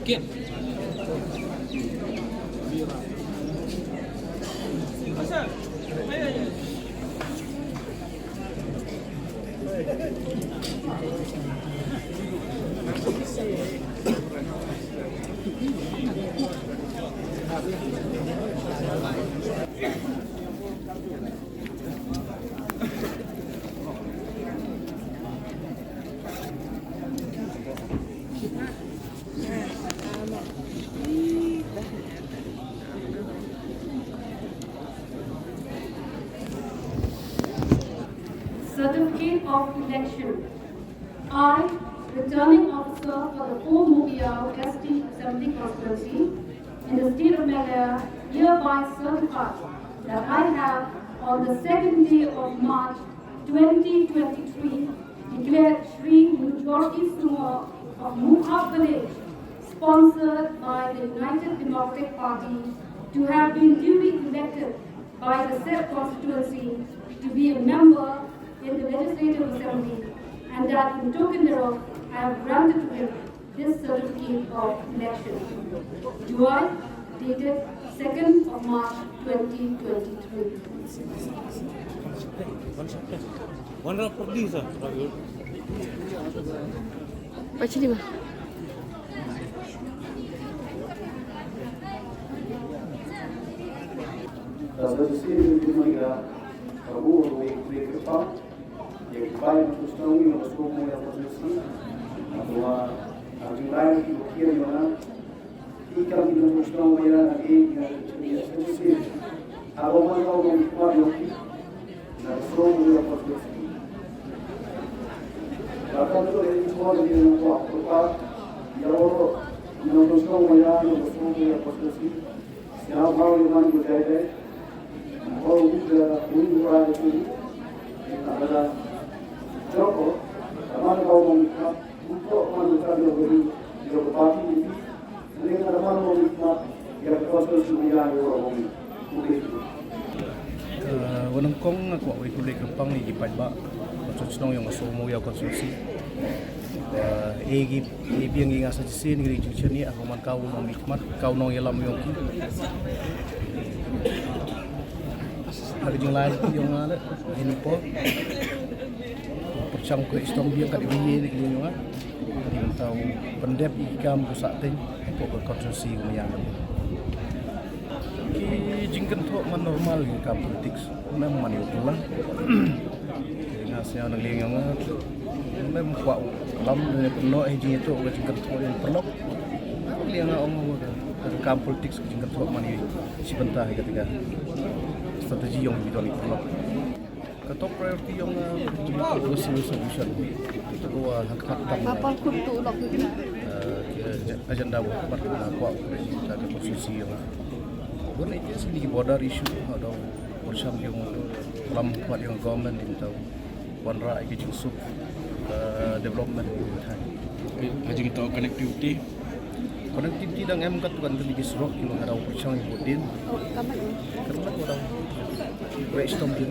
Kia. Certificate of election. I, returning officer for the 4 Mugiao ST Assembly Constituency in the state of Meghalaya, hereby certify that I have, on the 2nd day of March 2023, declared Shri Nurjoti Sumar of Muha Village, sponsored by the United Democratic Party, to have been duly elected by the said constituency to be a member in the Legislative Assembly, and that in token thereof I have granted to him this certificate of election. Do I, dated 2nd of March 2023. One round for this, sir. Baca lima. Decision to make a rule with the pump, the fire to stone of the school of the sea, and the line to hear you now. He can be the strong way again, yes, I want to go on quality, and strong way of the sea. But I'm going to call you in the park, the strong way of the sea. Now, how you want to get it? All we were doing, another job, a man who put one of the party, and then a man who get a person to be on your own. Wanang kong ako ay kulay kapang ni ipad ba konstruksyon yung masumo yung konstruksi egi yang inga sa sin ngiri juchen ni ako man kau no mikmat kau no yalam yung ki hari jung lain yung ada ini po percam ko istom biang kat biye ni yung nga di tahu pendep ikam ko sa ting po konstruksi yang jingkan tu man normal di kam politik, memang man itu lah. Ngasih orang liang yang memang kuat lam dengan penuh jingkan tu orang jingkan tu yang perlu. Liang orang kam politik jingkan tu man ini sebentar ketika strategi yang bidon itu perlu. Ketok priority yang jingkan tu solution itu gua hak tam. Apa kutu lok itu? Agenda buat kuat dari posisi yang bukan itu sedikit border issue atau bersama yang dalam kuat yang government ini tahu wanra iki jusuk development Aja kita connectivity dan em kat tuan tadi disrok kilo ada bersama yang budin Oh, kamar. kerana orang brainstorm din